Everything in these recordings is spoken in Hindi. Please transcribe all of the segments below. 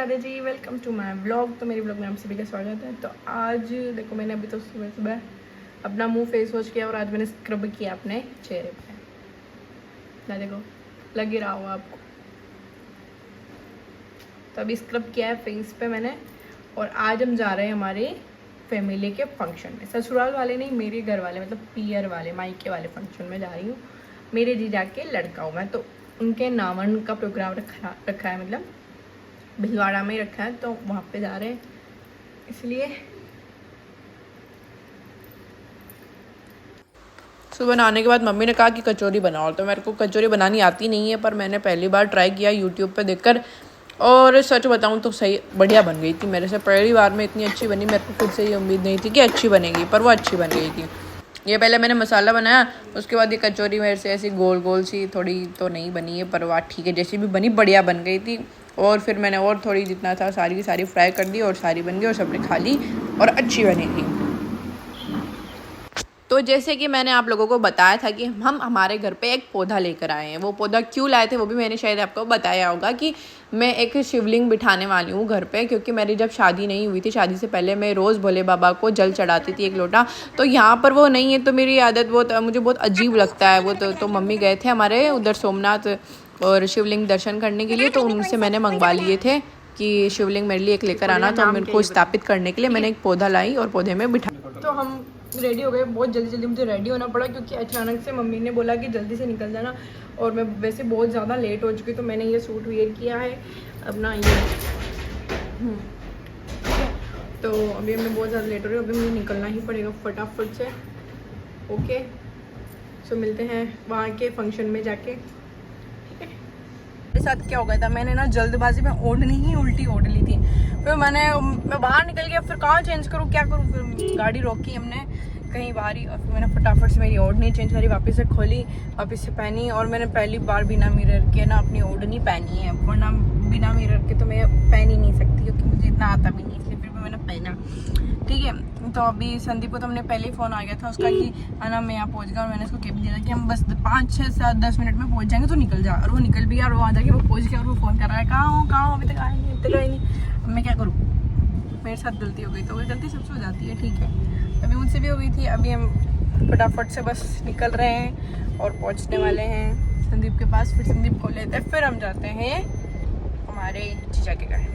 Radhe ji, welcome to my vlog. तो मेरी व्लॉग में आप सभी का स्वागत है। तो आज देखो मैंने अभी तो सुबह सुबह अपना मुंह फेस वॉश किया और आज मैंने स्क्रब किया अपने चेहरे पे। ना देखो लग ही रहा होगा आपको। तो अभी स्क्रब किया है फेस पे मैंने और आज हम जा रहे हैं हमारे फैमिली के फंक्शन में। ससुराल वाले नहीं, मेरे घर वाले मतलब पियर वाले मायके वाले फंक्शन में जा रही हूँ। मेरे जीजा के लड़का हूँ मैं, तो उनके नामन का प्रोग्राम रखा है, मतलब भिलवाड़ा में ही रखा है, तो वहाँ पे जा रहे हैं इसलिए। सुबह नहाने के बाद मम्मी ने कहा कि कचौरी बनाओ, तो मेरे को कचौरी बनानी आती नहीं है, पर मैंने पहली बार ट्राई किया यूट्यूब पे देखकर और सच बताऊं तो सही बढ़िया बन गई थी। मेरे से पहली बार में इतनी अच्छी बनी, मेरे को खुद से ये उम्मीद नहीं थी कि अच्छी बनेगी, पर वो अच्छी बन गई थी। ये पहले मैंने मसाला बनाया, उसके बाद ये कचौरी मेरे से ऐसी गोल गोल सी थोड़ी तो नहीं बनी है, पर वाह ठीक है, जैसी भी बनी बढ़िया बन गई थी। और फिर मैंने और थोड़ी जितना था सारी की सारी फ्राई कर दी और सारी बन गई और सबने खा ली और अच्छी बनी थी। तो जैसे कि मैंने आप लोगों को बताया था कि हम हमारे घर पे एक पौधा लेकर आए हैं। वो पौधा क्यों लाए थे वो भी मैंने शायद आपको बताया होगा कि मैं एक शिवलिंग बिठाने वाली हूँ घर पे, क्योंकि मेरी जब शादी नहीं हुई थी, शादी से पहले मैं रोज़ भोले बाबा को जल चढ़ाती थी 1 लोटा। तो यहाँ पर वो नहीं है, तो मेरी आदत मुझे बहुत अजीब लगता है वो। तो मम्मी गए थे हमारे उधर सोमनाथ और शिवलिंग दर्शन करने के लिए, तो उनसे मैंने मंगवा लिए थे कि शिवलिंग मेरे लिए एक लेकर आना। तो मेरे को स्थापित करने के लिए मैंने एक पौधा लाई और पौधे में बिठा। तो हम रेडी हो गए, बहुत जल्दी मुझे रेडी होना पड़ा, क्योंकि अचानक से मम्मी ने बोला कि जल्दी से निकल जाना और मैं वैसे बहुत ज़्यादा लेट हो चुकी। तो मैंने ये सूट वेयर किया है अपना ये तो अभी मैं बहुत ज़्यादा लेट हो रही हूँ, अभी मुझे निकलना ही पड़ेगा फटाफट से। ओके, सो मिलते हैं वहाँ के फंक्शन में जाके। मेरे साथ क्या हो गया था, मैंने ना जल्दबाजी में ओढ़नी ही उल्टी ओढ़ ली थी। फिर मैं बाहर निकल गया, फिर कहाँ चेंज करूँ क्या करूँ, फिर गाड़ी रोकी हमने कहीं बाहर ही और फिर मैंने फटाफट से मेरी ओढ़नी चेंज करी, वापस से खोली, वापस से पहनी। और मैंने पहली बार बिना मिरर के ना अपनी ओढ़नी पहनी है, वरना बिना मिरर के तो मैं पहन ही नहीं सकती, क्योंकि मुझे इतना आता भी नहीं, इसलिए फिर भी मैंने पहना। ठीक है, तो अभी संदीप को तो हमने पहले ही फ़ोन आ गया था उसका कि आना मैं यहाँ पहुँच गया, और मैंने उसको कह दिया था कि हम बस 5, 6, 7, 10 मिनट में पहुँच जाएंगे, तो निकल जा। और वो निकल भी गया और वहाँ जाके वो पहुँच गया और वो फ़ोन कर रहा है कहाँ हो, अभी तक आए नहीं, अभी तक आए नहीं। अब मैं क्या करूँ, मेरे साथ गलती हो गई, तो वो गलती सबसे हो जाती है, ठीक है। अभी मुझसे भी हो गई थी। अभी हम फटाफट से बस निकल रहे हैं और पहुँचने वाले हैं संदीप के पास। फिर संदीप को लेते हैं, फिर हम जाते हैं हमारे जीजा के घर।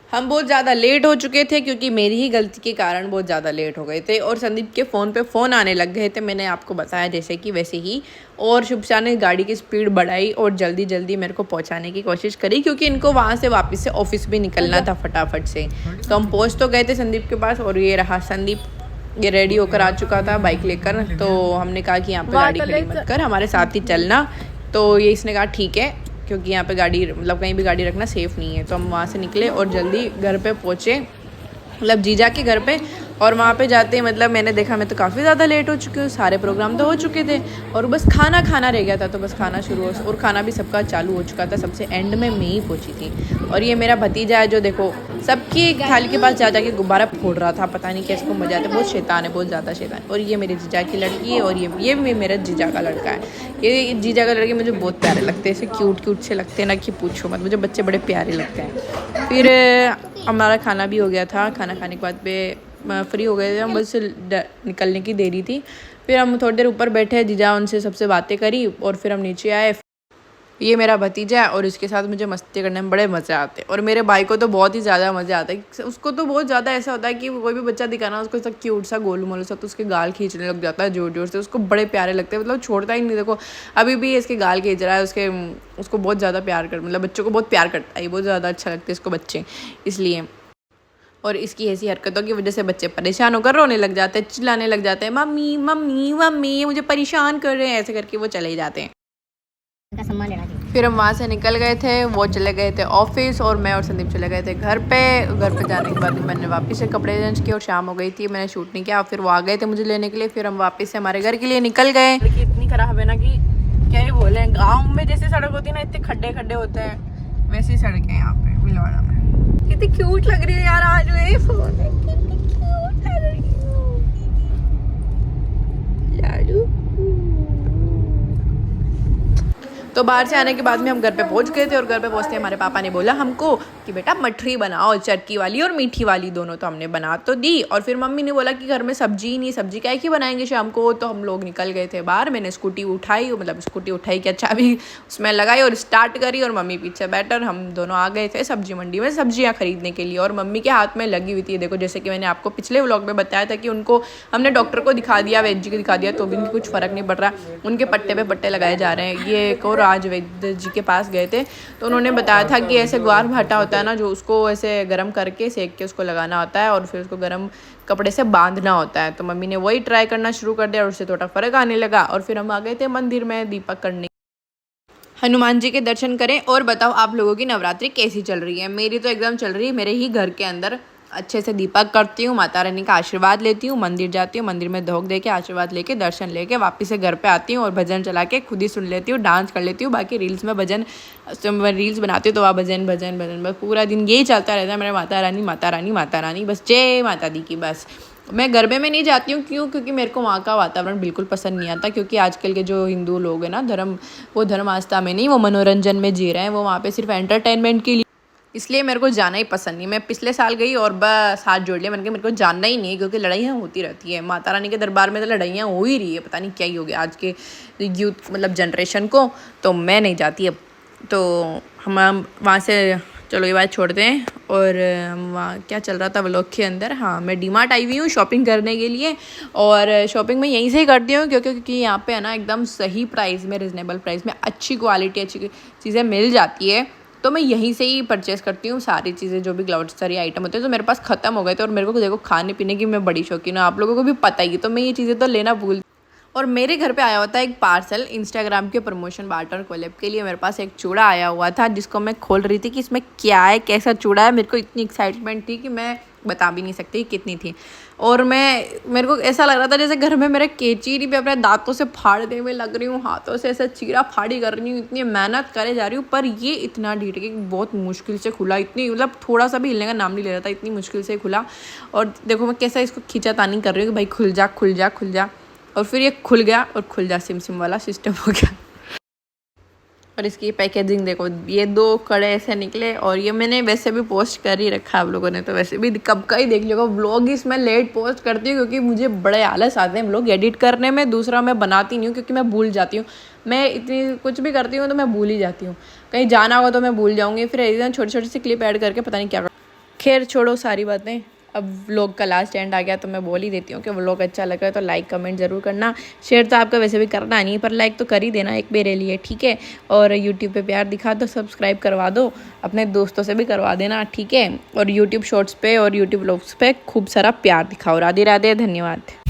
हम बहुत ज़्यादा लेट हो चुके थे, क्योंकि मेरी ही गलती के कारण बहुत ज़्यादा लेट हो गए थे और संदीप के फ़ोन पे फ़ोन आने लग गए थे। मैंने आपको बताया जैसे कि वैसे ही, और शुभशा ने गाड़ी की स्पीड बढ़ाई और जल्दी मेरे को पहुंचाने की कोशिश करी, क्योंकि इनको वहाँ से वापस से ऑफिस भी निकलना था फटाफट से। तो हम पहुँच तो गए थे संदीप के पास, और ये रहा संदीप, ये रेडी होकर आ चुका था बाइक लेकर। तो हमने कहा कि यहाँ पर गाड़ी खड़ी मत कर, हमारे साथ ही चलना। तो ये इसने कहा ठीक है, क्योंकि यहाँ पे गाड़ी मतलब कहीं भी गाड़ी रखना सेफ़ नहीं है। तो हम वहाँ से निकले और जल्दी घर पे पहुँचे, मतलब जीजा के घर पे। और वहाँ पे जाते मतलब मैंने देखा मैं तो काफ़ी ज़्यादा लेट हो चुकी हूँ, सारे प्रोग्राम तो हो चुके थे और बस खाना रह गया था। तो बस खाना शुरू हो और खाना भी सबका चालू हो चुका था, सबसे एंड में मैं ही पहुँची थी। और ये मेरा भतीजा है जो देखो सबकी थाली के पास जा के गुब्बारा फोड़ रहा था, पता नहीं कैसे को मजा आता है, बहुत शैतान है, बहुत ज़्यादा शैतान। और ये मेरे जीजा की लड़की है और ये भी मेरा जीजा का लड़का है। ये जीजा का लड़के मुझे बहुत प्यारे लगते हैं, ऐसे क्यूट से लगते हैं ना कि पूछो मत, मुझे बच्चे बड़े प्यारे लगते हैं। फिर हमारा खाना भी हो गया था, खाना खाने के बाद पे फ्री हो गए थे हम, बस निकलने की देरी थी। फिर हम थोड़ी देर ऊपर बैठे, जीजा उनसे सबसे बातें करी और फिर हम नीचे आए। ये मेरा भतीजा है और इसके साथ मुझे मस्ती करने में बड़े मज़े आते हैं, और मेरे भाई को तो बहुत ही ज़्यादा मज़ा आता है। उसको तो बहुत ज़्यादा ऐसा होता है कि कोई भी बच्चा दिखाना उसको ऐसा क्यूट सा गोलू मोलू सा, तो उसके गाल खींचने लग जाता है जोर से। उसको बड़े प्यारे लगते हैं, मतलब छोड़ता ही नहीं। देखो अभी भी इसके गाल खींच रहा है, उसको बहुत ज़्यादा प्यार कर, मतलब बच्चों को बहुत प्यार करता है, बहुत ज़्यादा अच्छा लगता है इसको बच्चे, इसलिए। और इसकी ऐसी हरकतों की वजह से बच्चे परेशान होकर रोने लग जाते हैं, चिल्लाने लग जाते हैं, मम्मी मम्मी मम्मी ये मुझे परेशान कर रहे हैं, ऐसे करके वो चले ही जाते हैं। फिर हम वहाँ से निकल गए थे, वो चले गए थे ऑफिस और मैं और संदीप चले गए थे घर पे जाने के बाद मैंने वापस से कपड़े चेंज किए और शाम हो गई थी, मैंने शूट नहीं किया। फिर वो आ गए थे मुझे लेने के लिए, फिर हम वापस से हमारे घर के लिए निकल गए। इतनी खराब है ना कि क्या ही बोले, गाँव में जैसे सड़क होती है ना, इतने खड्डे होते हैं, वैसी सड़क है यहाँ पे भिलवाड़ा में। कितनी क्यूट लग रही है यार आज ये फोन, कितनी क्यूट लग रही है लाडू। तो बाहर से आने के बाद में हम घर पे पहुंच गए थे और घर पे पहुंचते हमारे पापा ने बोला हमको कि बेटा मठरी बनाओ, चरकी वाली और मीठी वाली दोनों। तो हमने बना तो दी और फिर मम्मी ने बोला कि घर में सब्जी ही नहीं, सब्जी क्या ही बनाएंगे शाम को। तो हम लोग निकल गए थे बाहर। मैंने स्कूटी उठाई क्या चाबी उसमें लगाई और स्टार्ट करी और मम्मी पीछे बैठे और हम दोनों आ गए थे सब्जी मंडी में सब्जियाँ खरीदने के लिए। और मम्मी के हाथ में लगी हुई थी देखो, जैसे कि मैंने आपको पिछले व्लॉग में बताया था कि उनको हमने डॉक्टर को दिखा दिया, वैद्य जी को दिखा दिया, तो भी उनकी कुछ फ़र्क नहीं पड़ रहा। उनके पट्टे पे पट्टे लगाए जा रहे हैं। ये एक और आज वैद्य जी के पास गए थे तो उन्होंने बताया था कि ऐसे ग्वार भाटा होता है ना, जो उसको ऐसे गर्म करके सेक के उसको लगाना होता है और फिर उसको गर्म कपड़े से बांधना होता है। तो मम्मी ने वही ट्राई करना शुरू कर दिया और उससे थोड़ा फ़र्क आने लगा। और फिर हम आ गए थे मंदिर में दीपक करने, हनुमान जी के दर्शन करें। और बताओ आप लोगों की नवरात्रि कैसी चल रही है? मेरी तो एकदम चल रही है। मेरे ही घर के अंदर अच्छे से दीपक करती हूँ, माता रानी का आशीर्वाद लेती हूँ, मंदिर जाती हूँ, मंदिर में धोख दे के आशीर्वाद लेके दर्शन लेके वापस से घर पे आती हूँ और भजन चला के खुद ही सुन लेती हूँ, डांस कर लेती हूँ। बाकी रील्स में भजन, रील्स बनाती हूँ तो वहाँ भजन भजन भजन, बस पूरा दिन यही चलता रहता है मेरा। माता रानी माता रानी माता रानी, बस जय माता दी की। बस मैं गरबे में नहीं जाती हूँ, क्यों? क्योंकि मेरे को वहाँ का वातावरण बिल्कुल पसंद नहीं आता। क्योंकि आजकल के जो हिंदू लोग हैं ना, वो धर्म आस्था में नहीं, वो मनोरंजन में जी रहे हैं। वो वहाँ पे सिर्फ एंटरटेनमेंट के लिए, इसलिए मेरे को जाना ही पसंद नहीं। मैं पिछले साल गई और बस हाथ जोड़ लिया, मैंने कहा मेरे को जानना ही नहीं है, क्योंकि लड़ाइयाँ होती रहती है माता रानी के दरबार में। तो लड़ाइयाँ हो ही रही है, पता नहीं क्या ही हो गया आज के यूथ मतलब जनरेशन को। तो मैं नहीं जाती अब। तो हम वहाँ से, चलो ये बात छोड़ते हैं। और वहाँ क्या चल रहा था व्लॉग के अंदर? हाँ, मैं डीमार्ट आई हुई हूँ शॉपिंग करने के लिए। और शॉपिंग मैं यहीं से ही करती हूँ क्योंकि यहाँ पे है ना एकदम सही प्राइस में, रिजनेबल प्राइस में अच्छी क्वालिटी अच्छी चीज़ें मिल जाती है। तो मैं यहीं से ही परचेस करती हूँ सारी चीज़ें, जो भी ग्लॉसरी आइटम होते हैं। तो मेरे पास ख़त्म हो गए थे और मेरे को देखो खाने पीने की मैं बड़ी शौकीन हूँ, आप लोगों को भी पता ही। तो मैं ये चीज़ें तो लेना भूल। और मेरे घर पे आया हुआ था एक पार्सल इंस्टाग्राम के प्रमोशन बार्टर कोलैब के लिए। मेरे पास एक चूड़ा आया हुआ था जिसको मैं खोल रही थी कि इसमें क्या है, कैसा चूड़ा है। मेरे को इतनी एक्साइटमेंट थी कि मैं बता भी नहीं सकती कितनी थी। और मेरे को ऐसा लग रहा था जैसे घर में मेरे केचीरी पे अपने दांतों से फाड़ने में लग रही हूँ, हाथों से ऐसे चीरा फाड़ी कर रही हूँ, इतनी मेहनत करे जा रही हूँ। पर ये इतना ढीठ कि बहुत मुश्किल से खुला, इतनी मतलब थोड़ा सा भी हिलने का नाम नहीं ले रहा था, इतनी मुश्किल से खुला। और देखो मैं कैसा इसको खींचातानी कर रही हूँ कि भाई खुल जा खुल जा खुल जा। और फिर ये खुल गया और खुल जा सिम सिम वाला सिस्टम हो गया। और इसकी पैकेजिंग देखो, ये 2 कड़े ऐसे निकले। और ये मैंने वैसे भी पोस्ट कर ही रखा है आप लोगों ने, तो वैसे भी कब का ही देख लिया। व्लॉग इसमें लेट पोस्ट करती हूँ क्योंकि मुझे बड़े आलस आते हैं व्लॉग एडिट करने में। दूसरा मैं बनाती नहीं हूँ क्योंकि मैं भूल जाती हूँ। मैं इतनी कुछ भी करती हूँ तो मैं भूल ही जाती हूँ। कहीं जाना होगा तो मैं भूल जाऊँगी, फिर एकदम छोटी छोटी सी क्लिप ऐड करके पता नहीं क्या। खैर छोड़ो सारी बातें, अब व्लॉग का लास्ट एंड आ गया तो मैं बोल ही देती हूँ कि व्लॉग अच्छा लग रहा है तो लाइक कमेंट ज़रूर करना। शेयर तो आपका वैसे भी करना नहीं, पर लाइक तो कर ही देना एक मेरे लिए, ठीक है। और यूट्यूब पे प्यार दिखा दो, सब्सक्राइब करवा दो, अपने दोस्तों से भी करवा देना, ठीक है। और यूट्यूब शॉर्ट्स पे और यूट्यूब व्लॉग्स पे खूब सारा प्यार दिखाओ। राधे राधे, धन्यवाद।